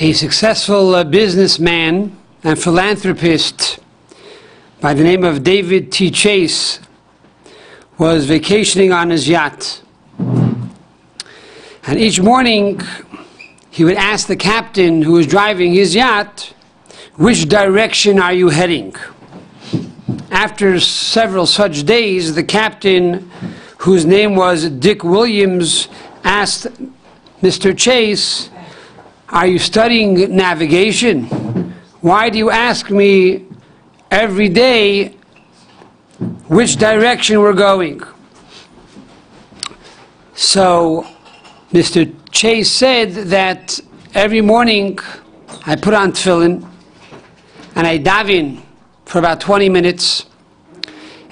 A successful businessman and philanthropist by the name of David T. Chase was vacationing on his yacht. And each morning he would ask the captain who was driving his yacht, "Which direction are you heading?" After several such days, the captain, whose name was Dick Williams, asked Mr. Chase, "Are you studying navigation? Why do you ask me every day which direction we're going?" So Mr. Chase said that every morning I put on tefillin and I daven for about 20 minutes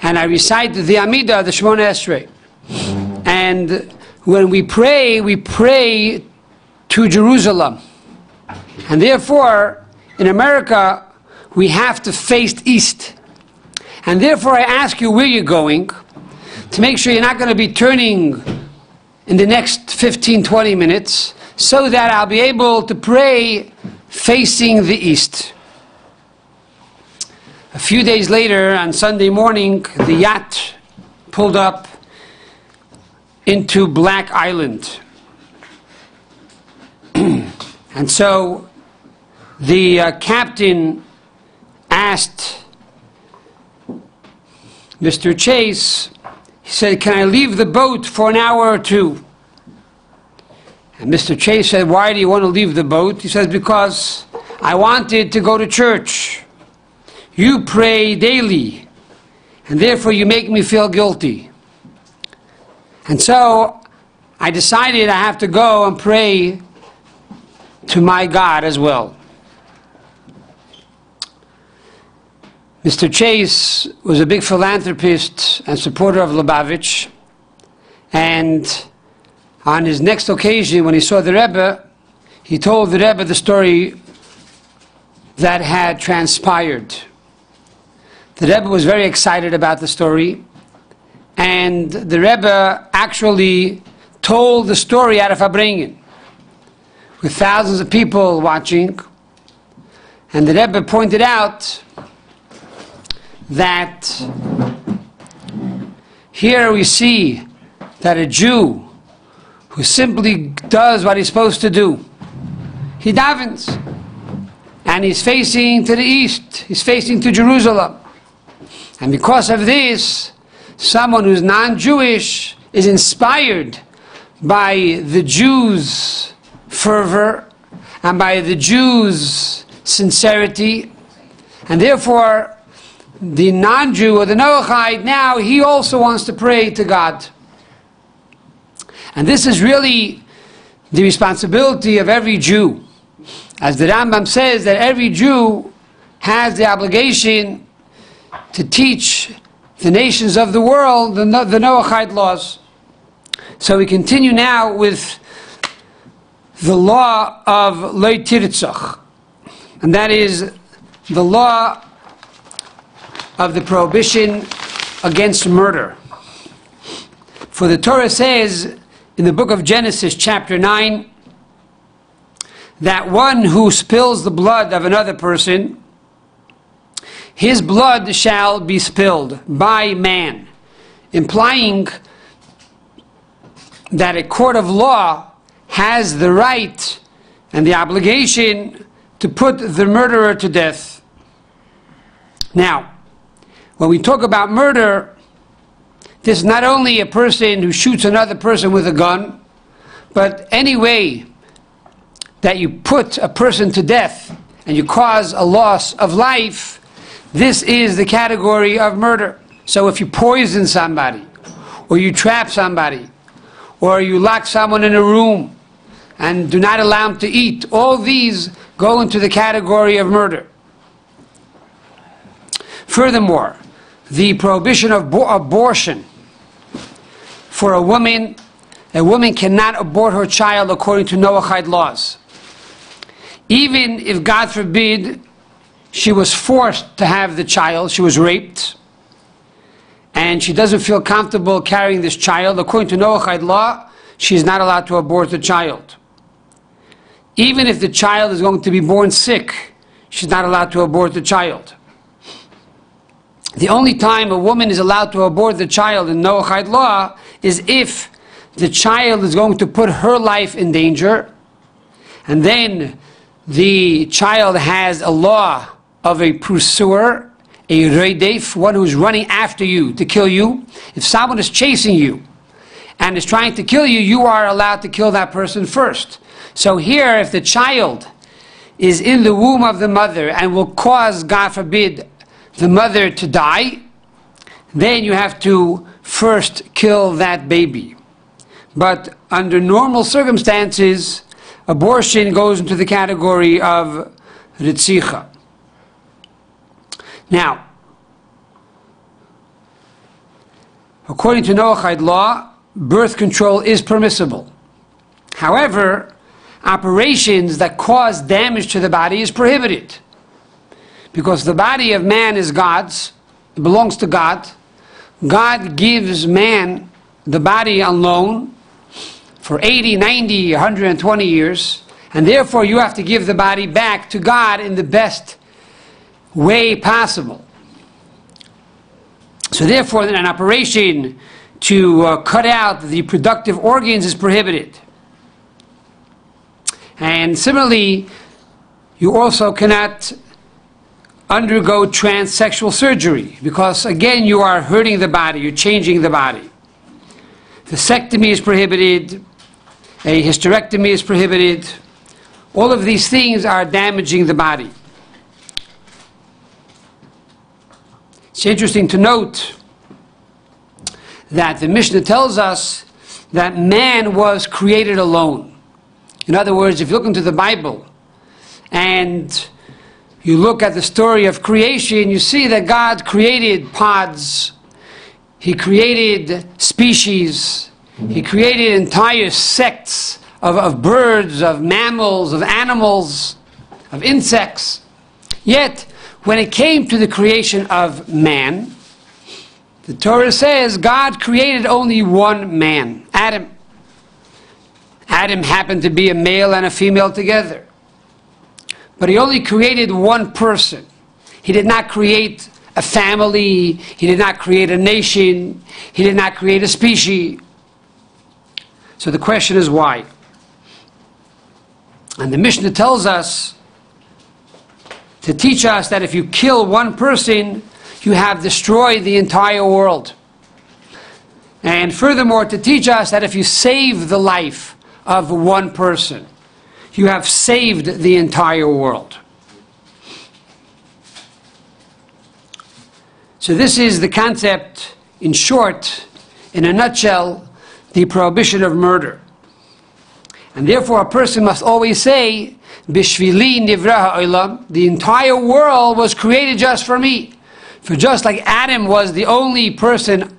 and I recite the Amidah, the Shemona Esrei. And when we pray to Jerusalem. And therefore, in America, we have to face east. And therefore, I ask you where you're going to make sure you're not going to be turning in the next 15, 20 minutes so that I'll be able to pray facing the east. A few days later, on Sunday morning, the yacht pulled up into Black Island. And so the captain asked Mr. Chase, he said, "Can I leave the boat for an hour or two?" And Mr. Chase said, "Why do you want to leave the boat?" He says, "Because I wanted to go to church. You pray daily, and therefore you make me feel guilty. And so I decided I have to go and pray to my God as well." Mr. Chase was a big philanthropist and supporter of Lubavitch, and on his next occasion when he saw the Rebbe, he told the Rebbe the story that had transpired. The Rebbe was very excited about the story, and the Rebbe actually told the story out of Farbrengen, with thousands of people watching. And the Rebbe pointed out that here we see that a Jew who simply does what he's supposed to do, he davens, and he's facing to the east, he's facing to Jerusalem. And because of this, someone who's non-Jewish is inspired by the Jews' fervor and by the Jews' sincerity, and therefore the non-Jew or the Noahide, now he also wants to pray to God. And this is really the responsibility of every Jew. As the Rambam says, that every Jew has the obligation to teach the nations of the world the Noahide laws. So we continue now with the law of Lo Tirtzach, and that is the law of the prohibition against murder. For the Torah says in the book of Genesis chapter 9 that one who spills the blood of another person, his blood shall be spilled by man, implying that a court of law has the right and the obligation to put the murderer to death. Now, when we talk about murder, this is not only a person who shoots another person with a gun, but any way that you put a person to death and you cause a loss of life, this is the category of murder. So if you poison somebody, or you trap somebody, or you lock someone in a room and do not allow them to eat, all these go into the category of murder. Furthermore, the prohibition of abortion. For a woman cannot abort her child according to Noahide laws. Even if, God forbid, she was forced to have the child, she was raped, and she doesn't feel comfortable carrying this child, according to Noahide law, she is not allowed to abort the child. even if the child is going to be born sick, she's not allowed to abort the child. The only time a woman is allowed to abort the child in Noahide law is if the child is going to put her life in danger, and then the child has a law of a pursuer, a reidef, one who's running after you to kill you. If someone is chasing you and is trying to kill you, you are allowed to kill that person first. So here, if the child is in the womb of the mother and will cause, God forbid, the mother to die, then you have to first kill that baby. But under normal circumstances, abortion goes into the category of ritzicha. Now, according to Noahide law, birth control is permissible. However, operations that cause damage to the body is prohibited. Because the body of man is God's, it belongs to God. God gives man the body on loan for 80, 90, 120 years, and therefore you have to give the body back to God in the best way possible. So therefore, an operation to cut out the productive organs is prohibited. And similarly, you also cannot undergo transsexual surgery, because again you are hurting the body, you're changing the body. Vasectomy is prohibited, a hysterectomy is prohibited. All of these things are damaging the body. It's interesting to note that the Mishnah tells us that man was created alone. In other words, if you look into the Bible and you look at the story of creation, you see that God created pods, He created species, He created entire sects of birds, of mammals, of animals, of insects. Yet, when it came to the creation of man, the Torah says God created only one man, Adam. Adam happened to be a male and a female together. But He only created one person. He did not create a family. He did not create a nation. He did not create a species. So the question is why? And the Mishnah tells us, to teach us that if you kill one person, you have destroyed the entire world. And furthermore, to teach us that if you save the life of one person, you have saved the entire world. So this is the concept, in short, in a nutshell, the prohibition of murder. And therefore a person must always say, Bishvili nivra ha'olam, the entire world was created just for me. For just like Adam was the only person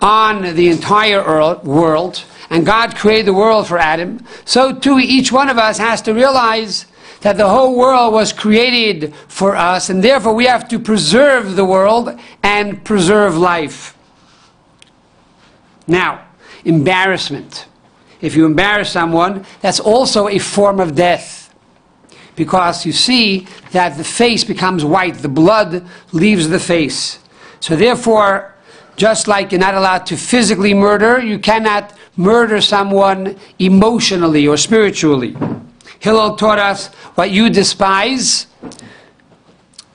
on the entire world, and God created the world for Adam, so too each one of us has to realize that the whole world was created for us, and therefore we have to preserve the world and preserve life. Now, embarrassment. If you embarrass someone, that's also a form of death. Because you see that the face becomes white, the blood leaves the face. So therefore, just like you're not allowed to physically murder, you cannot murder someone emotionally or spiritually. Hillel taught us, what you despise,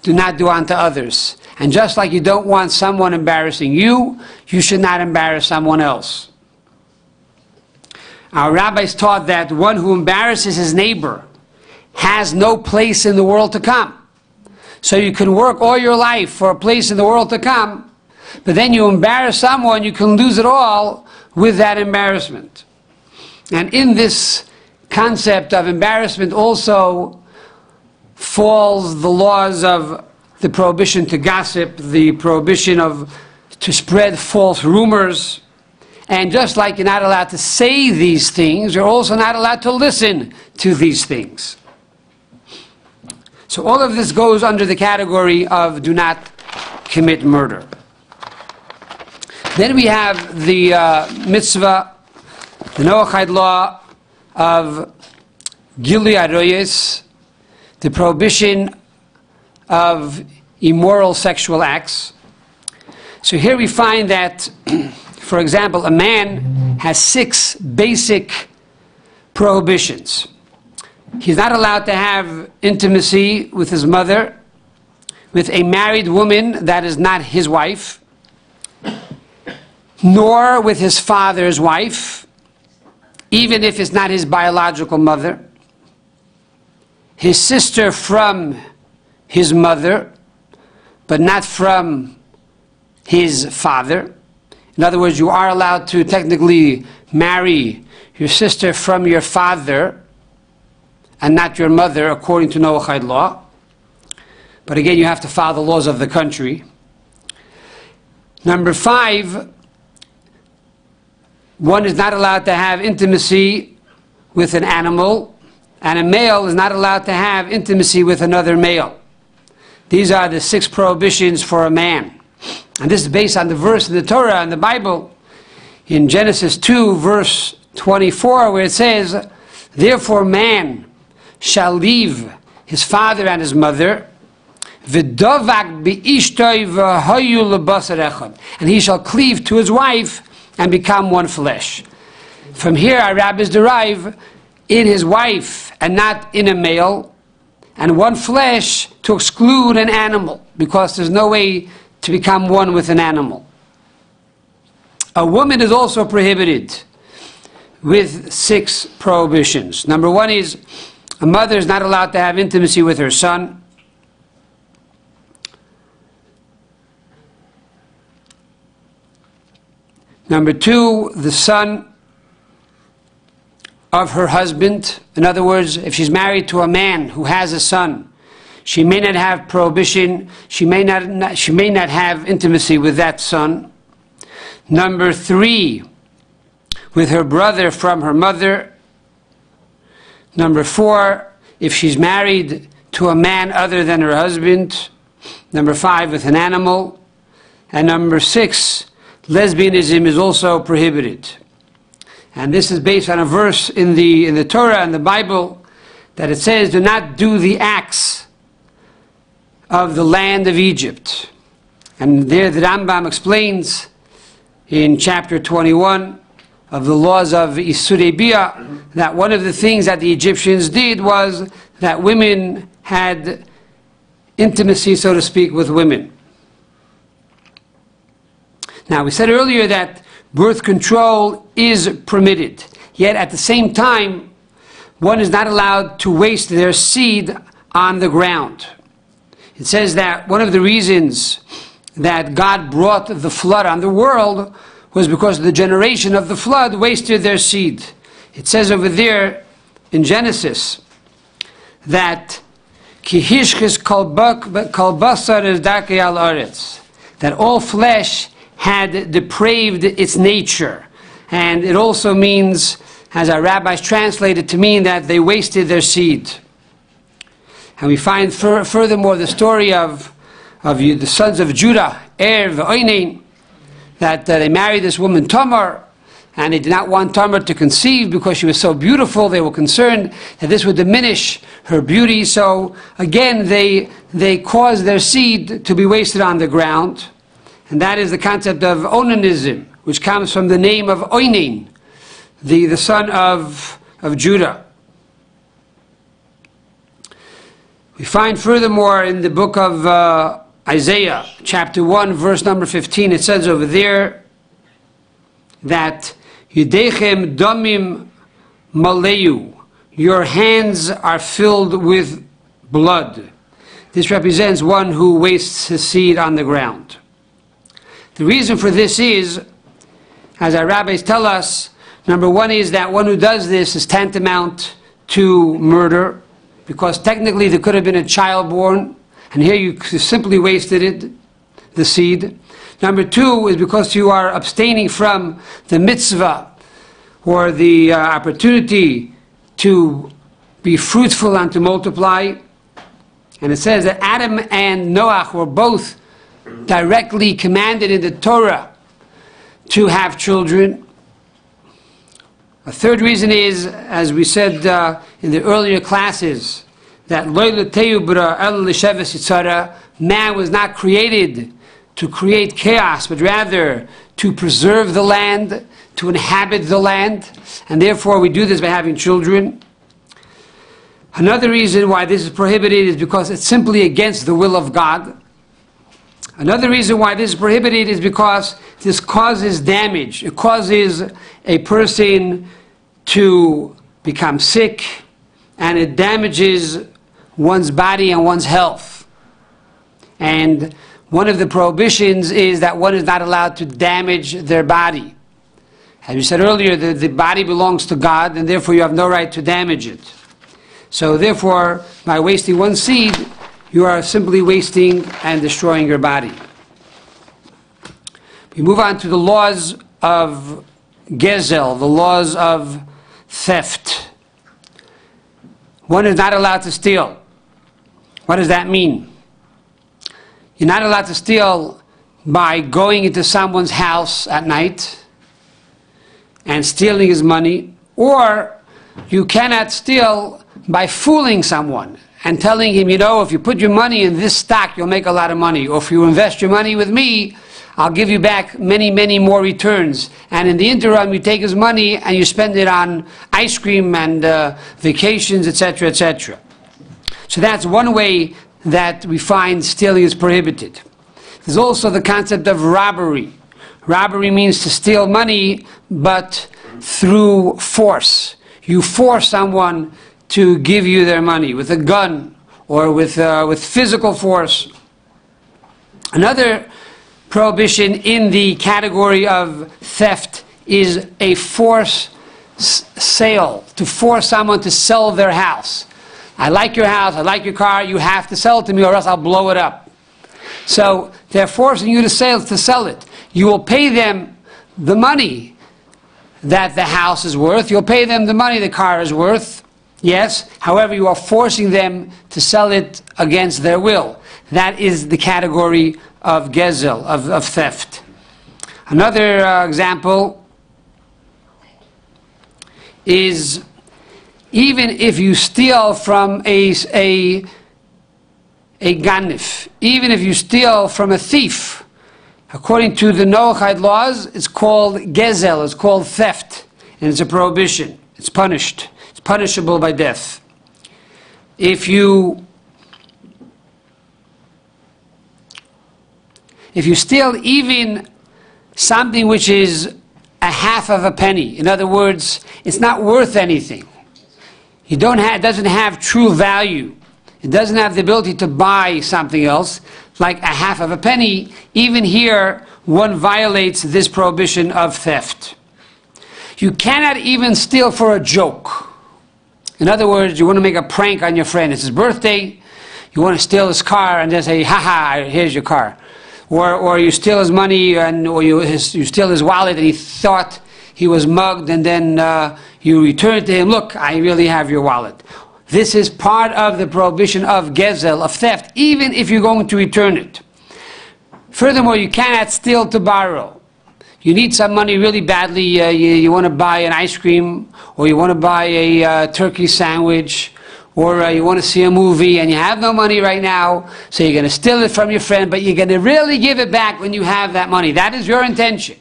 do not do unto others. And just like you don't want someone embarrassing you, you should not embarrass someone else. Our rabbis taught that one who embarrasses his neighbor has no place in the world to come. So you can work all your life for a place in the world to come, but then you embarrass someone, you can lose it all with that embarrassment. And in this concept of embarrassment also falls the laws of the prohibition to gossip, the prohibition to spread false rumors. And just like you're not allowed to say these things, you're also not allowed to listen to these things. So all of this goes under the category of do not commit murder. Then we have the mitzvah, the Noahide law of Gilui Aroyes, the prohibition of immoral sexual acts. So here we find that, for example, a man has 6 basic prohibitions. He's not allowed to have intimacy with his mother, with a married woman that is not his wife, nor with his father's wife, even if it's not his biological mother, his sister from his mother, but not from his father. In other words, you are allowed to technically marry your sister from your father and not your mother, according to Noahide law. But again, you have to follow the laws of the country. Number 5, one is not allowed to have intimacy with an animal, and a male is not allowed to have intimacy with another male. These are the 6 prohibitions for a man. And this is based on the verse in the Torah and the Bible in Genesis 2, verse 24, where it says, "Therefore man shall leave his father and his mother, v'dovak b'ishtoi v'hoyu lebasar echad, and he shall cleave to his wife and become one flesh." From here our rabbis derive in his wife and not in a male, and one flesh to exclude an animal, because there's no way to become one with an animal. A woman is also prohibited with 6 prohibitions. Number 1 is a mother is not allowed to have intimacy with her son. Number 2, the son of her husband. In other words, if she's married to a man who has a son, she may not have prohibition, she may not have intimacy with that son. Number 3, with her brother from her mother. Number 4, if she's married to a man other than her husband. Number 5, with an animal. And number 6, lesbianism is also prohibited. And this is based on a verse in the Torah and the Bible that it says, "Do not do the acts of the land of Egypt." And there the Rambam explains in chapter 21 of the laws of Isurei Bia that one of the things that the Egyptians did was that women had intimacy, so to speak, with women. Now, we said earlier that birth control is permitted, yet at the same time, one is not allowed to waste their seed on the ground. It says that one of the reasons that God brought the flood on the world was because the generation of the flood wasted their seed. It says over there in Genesis that that all flesh had depraved its nature. And it also means, as our rabbis translated to mean, that they wasted their seed. And we find furthermore the story of the sons of Judah, Oinain, that they married this woman Tamar, and they did not want Tamar to conceive because she was so beautiful. They were concerned that this would diminish her beauty. So again, they caused their seed to be wasted on the ground. And that is the concept of onanism, which comes from the name of Oinain, the son of Judah. We find furthermore in the book of Isaiah, chapter 1, verse number 15, it says over there that Yidechem damim maleu, your hands are filled with blood. This represents one who wastes his seed on the ground. The reason for this is, as our rabbis tell us, number 1 is that one who does this is tantamount to murder, because technically there could have been a child born, and here you simply wasted it, the seed. Number 2 is because you are abstaining from the mitzvah, or the opportunity to be fruitful and to multiply. And it says that Adam and Noah were both directly commanded in the Torah to have children. A third reason is, as we said in the earlier classes, that man was not created to create chaos, but rather to preserve the land, to inhabit the land, and therefore we do this by having children. Another reason why this is prohibited is because it's simply against the will of God. Another reason why this is prohibited is because this causes damage. It causes a person to become sick, and it damages one's body and one's health. And one of the prohibitions is that one is not allowed to damage their body. As we said earlier, the body belongs to God, and therefore you have no right to damage it. So therefore, by wasting one seed, you are simply wasting and destroying your body. We move on to the laws of Gezel, the laws of theft. One is not allowed to steal. What does that mean? You're not allowed to steal by going into someone's house at night and stealing his money, or you cannot steal by fooling someone and telling him, you know, if you put your money in this stock, you'll make a lot of money, or if you invest your money with me, I'll give you back many, many more returns. And in the interim, you take his money and you spend it on ice cream and vacations, etc., etc. So that's one way that we find stealing is prohibited. There's also the concept of robbery. Robbery means to steal money, but through force. You force someone to give you their money with a gun or with physical force. Another prohibition in the category of theft is a forced sale, to force someone to sell their house. I like your house, I like your car, you have to sell it to me or else I'll blow it up. So they're forcing you to sell it. You will pay them the money that the house is worth, you'll pay them the money the car is worth, yes, however you are forcing them to sell it against their will. That is the category of gezel, of theft. Another example is even if you steal from a ganif, even if you steal from a thief, according to the Noahide laws, it's called gezel, it's called theft, and it's a prohibition. It's punished. It's punishable by death. If you steal even something which is a half of a penny, in other words, it's not worth anything. It doesn't have true value. It doesn't have the ability to buy something else, like a half of a penny. Even here, one violates this prohibition of theft. You cannot even steal for a joke. In other words, you want to make a prank on your friend. It's his birthday. You want to steal his car and then say, ha, here's your car. Or you steal his money, or you steal his wallet, and he thought he was mugged, and then you return it to him, look, I really have your wallet. This is part of the prohibition of gezel, of theft, even if you're going to return it. Furthermore, you cannot steal to borrow. You need some money really badly, you want to buy an ice cream, or you want to buy a turkey sandwich, or you want to see a movie and you have no money right now, so you're going to steal it from your friend, but you're going to really give it back when you have that money. That is your intention.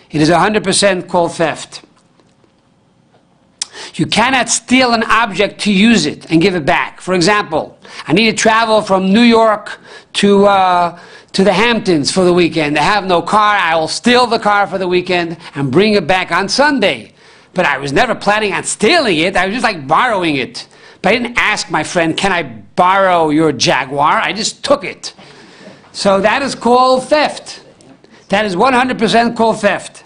It is 100% called theft. You cannot steal an object to use it and give it back. For example, I need to travel from New York to the Hamptons for the weekend. I have no car. I will steal the car for the weekend and bring it back on Sunday. But I was never planning on stealing it. I was just like borrowing it. But I didn't ask my friend, can I borrow your Jaguar? I just took it. So that is called theft. That is 100% called theft.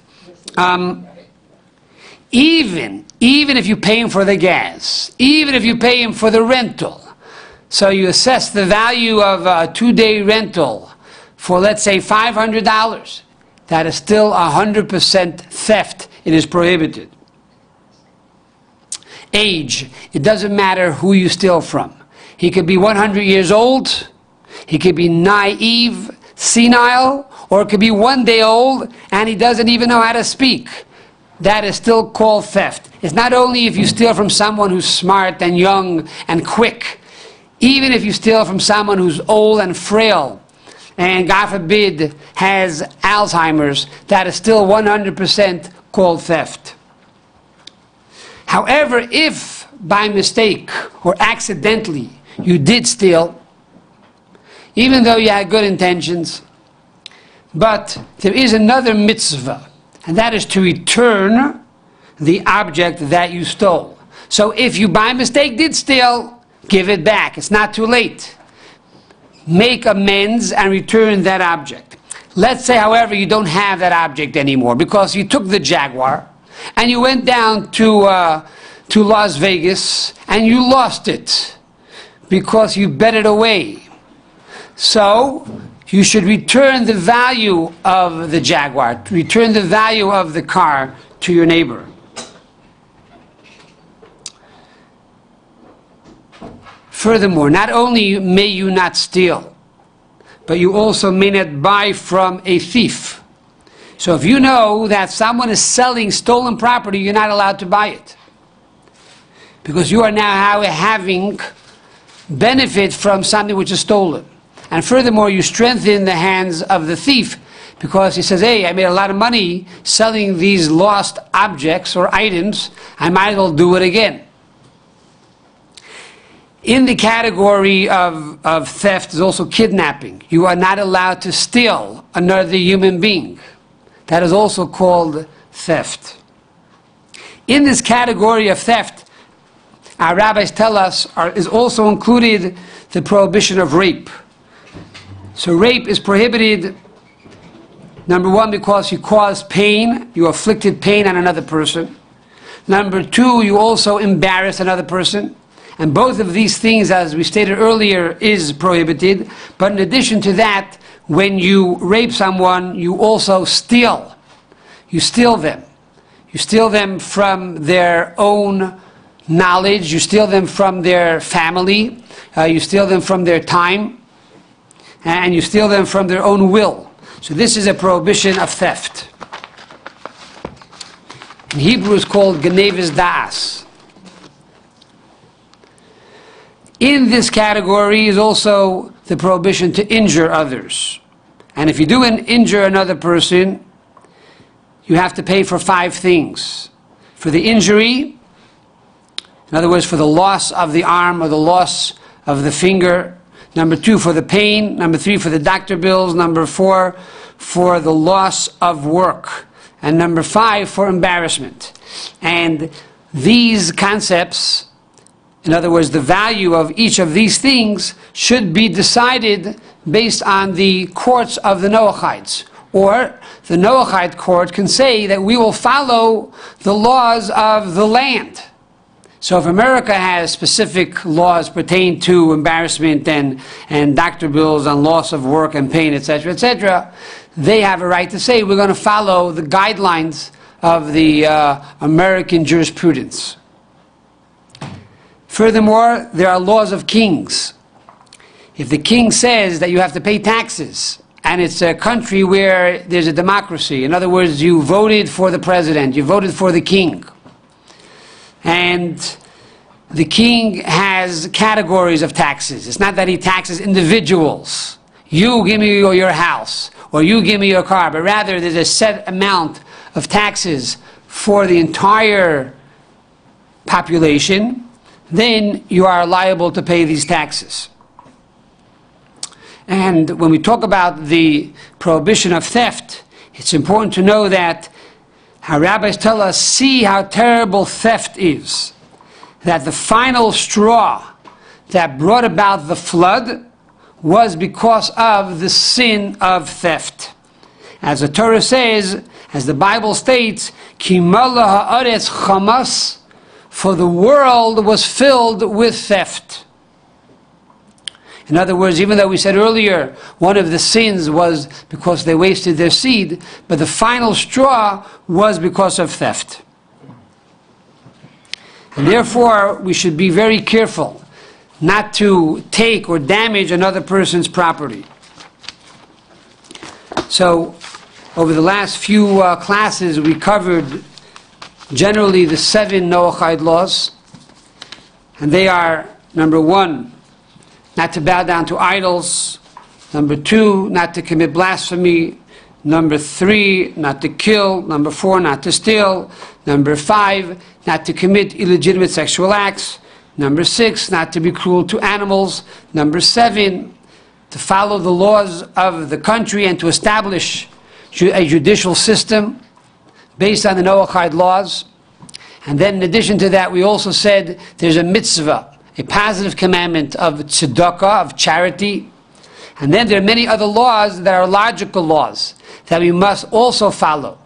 Even if you pay him for the gas, even if you pay him for the rental, so you assess the value of a 2-day rental for, let's say, $500, that is still 100% theft. It is prohibited. Age, it doesn't matter who you steal from. He could be 100 years old, he could be naive, senile, or it could be 1 day old and he doesn't even know how to speak. that is still called theft. It's not only if you steal from someone who's smart and young and quick, even if you steal from someone who's old and frail, and God forbid has Alzheimer's, that is still 100% called theft. However, if by mistake or accidentally you did steal, even though you had good intentions, but there is another mitzvah, and that is to return the object that you stole. So if you by mistake did steal, give it back. It's not too late. Make amends and return that object. Let's say, however, you don't have that object anymore because you took the Jaguar and you went down to Las Vegas and you lost it because you bet it away. So you should return the value of the Jaguar, return the value of the car to your neighbor. Furthermore, not only may you not steal, but you also may not buy from a thief. So if you know that someone is selling stolen property, you're not allowed to buy it, because you are now having benefit from something which is stolen. And furthermore, you strengthen the hands of the thief, because he says, hey, I made a lot of money selling these lost objects or items, I might as well do it again. In the category of theft is also kidnapping. You are not allowed to steal another human being. That is also called theft. In this category of theft, our rabbis tell us is also included the prohibition of rape. So rape is prohibited, number one, because you caused pain, you inflicted pain on another person. Number two, you also embarrassed another person. And both of these things, as we stated earlier, is prohibited. But in addition to that, when you rape someone, you also steal. You steal them. You steal them from their own knowledge. You steal them from their family. You steal them from their time. And you steal them from their own will. So this is a prohibition of theft. In Hebrew it's called Geneves Da'as. In this category is also the prohibition to injure others. And if you do injure another person, you have to pay for 5 things. For the injury, in other words, for the loss of the arm or the loss of the finger. Number 2, for the pain. Number 3, for the doctor bills. Number 4, for the loss of work. And number 5, for embarrassment. And these concepts, in other words, the value of each of these things, should be decided based on the courts of the Noahides. Or the Noahide court can say that we will follow the laws of the land. So if America has specific laws pertaining to embarrassment and doctor bills and loss of work and pain, etc., etc., they have a right to say we're going to follow the guidelines of the American jurisprudence. Furthermore, there are laws of kings. If the king says that you have to pay taxes, and it's a country where there's a democracy, in other words, you voted for the president, you voted for the king, and the king has categories of taxes. It's not that he taxes individuals. You give me your house, or you give me your car, but rather there's a set amount of taxes for the entire population. Then you are liable to pay these taxes. And when we talk about the prohibition of theft, it's important to know that our rabbis tell us, see how terrible theft is. That the final straw that brought about the flood was because of the sin of theft. As the Torah says, as the Bible states, Ki mala ha'aretz chamas, for the world was filled with theft. In other words, even though we said earlier one of the sins was because they wasted their seed, but the final straw was because of theft. And therefore, we should be very careful not to take or damage another person's property. So, over the last few classes, we covered generally the 7 Noahide laws. And they are, number 1, not to bow down to idols. Number 2, not to commit blasphemy. Number 3, not to kill. Number 4, not to steal. Number 5, not to commit illegitimate sexual acts. Number 6, not to be cruel to animals. Number 7, to follow the laws of the country and to establish a judicial system based on the Noahide laws. And then in addition to that, we also said there's a mitzvah, a positive commandment of tzedakah, of charity. And then there are many other laws that are logical laws that we must also follow.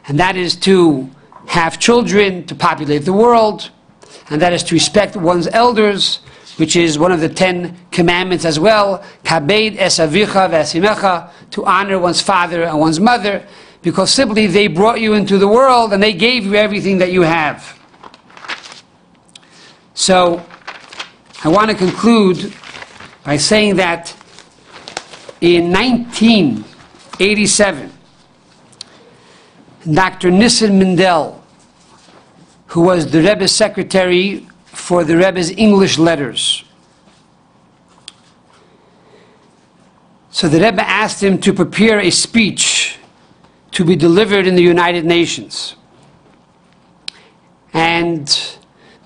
And that is to have children, to populate the world, and that is to respect one's elders, which is one of the 10 commandments as well. Kabed es avicha v'esimecha, to honor one's father and one's mother, because simply they brought you into the world and they gave you everything that you have. So, I want to conclude by saying that in 1987, Dr. Nissim Mendel, who was the Rebbe's secretary for the Rebbe's English letters, so the Rebbe asked him to prepare a speech to be delivered in the United Nations. And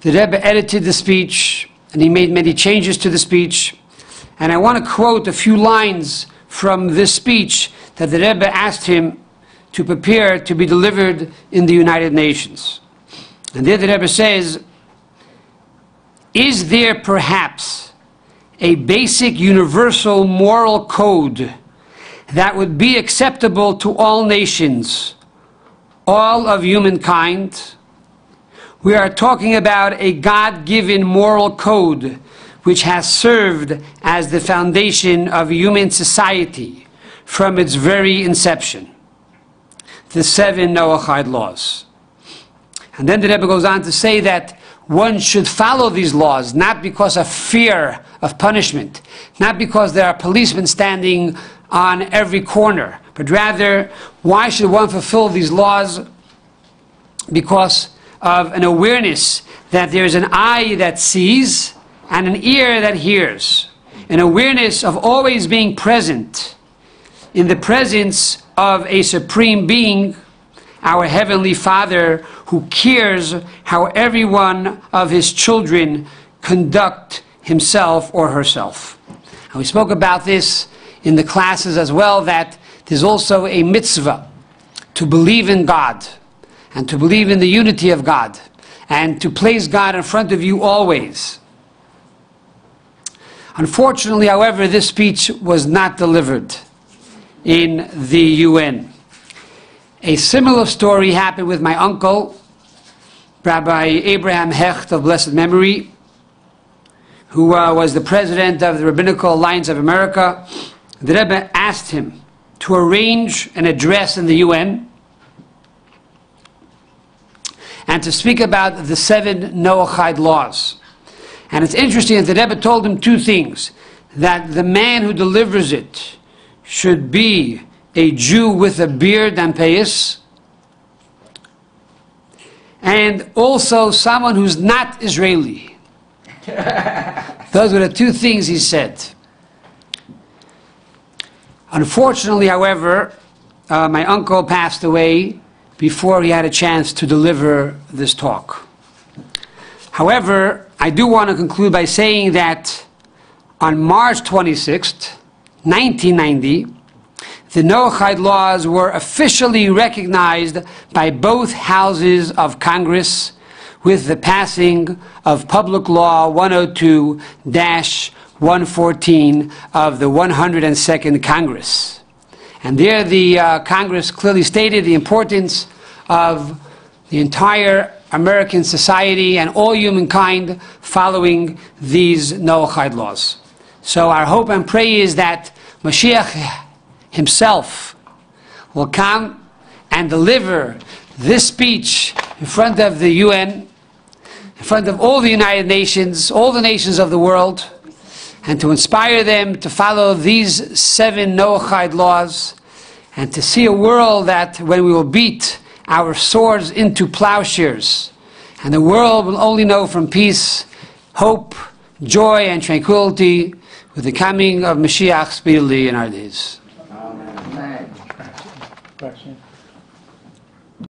the Rebbe edited the speech, and he made many changes to the speech. And I want to quote a few lines from this speech that the Rebbe asked him to prepare to be delivered in the United Nations. And there the Rebbe says, "Is there perhaps a basic universal moral code that would be acceptable to all nations, all of humankind? We are talking about a God-given moral code which has served as the foundation of human society from its very inception. The 7 Noahide laws." And then the Rebbe goes on to say that one should follow these laws, not because of fear of punishment, not because there are policemen standing on every corner, but rather, why should one fulfill these laws? Because of an awareness that there is an eye that sees and an ear that hears. An awareness of always being present in the presence of a supreme being, our Heavenly Father, who cares how every one of His children conduct himself or herself. And we spoke about this in the classes as well, that there's also a mitzvah to believe in God and to believe in the unity of God and to place God in front of you always. Unfortunately, however, this speech was not delivered in the UN. A similar story happened with my uncle, Rabbi Abraham Hecht of blessed memory, who was the president of the Rabbinical Alliance of America. The Rebbe asked him to arrange an address in the UN and to speak about the 7 Noahide laws. And it's interesting that the Rebbe told him 2 things: that the man who delivers it should be a Jew with a beard and payas, and also someone who's not Israeli. Those were the 2 things he said. Unfortunately, however, my uncle passed away before he had a chance to deliver this talk. However, I do want to conclude by saying that on March 26th, 1990, the Noahide laws were officially recognized by both houses of Congress with the passing of Public Law 102-114 of the 102nd Congress. And there the Congress clearly stated the importance of the entire American society and all humankind following these Noahide laws. So our hope and prayer is that Mashiach himself will come and deliver this speech in front of the UN, in front of all the United Nations, all the nations of the world, and to inspire them to follow these 7 Noahide laws, and to see a world that when we will beat our swords into plowshares, and the world will only know from peace, hope, joy, and tranquility with the coming of Mashiach speedily in our days. Amen. Question.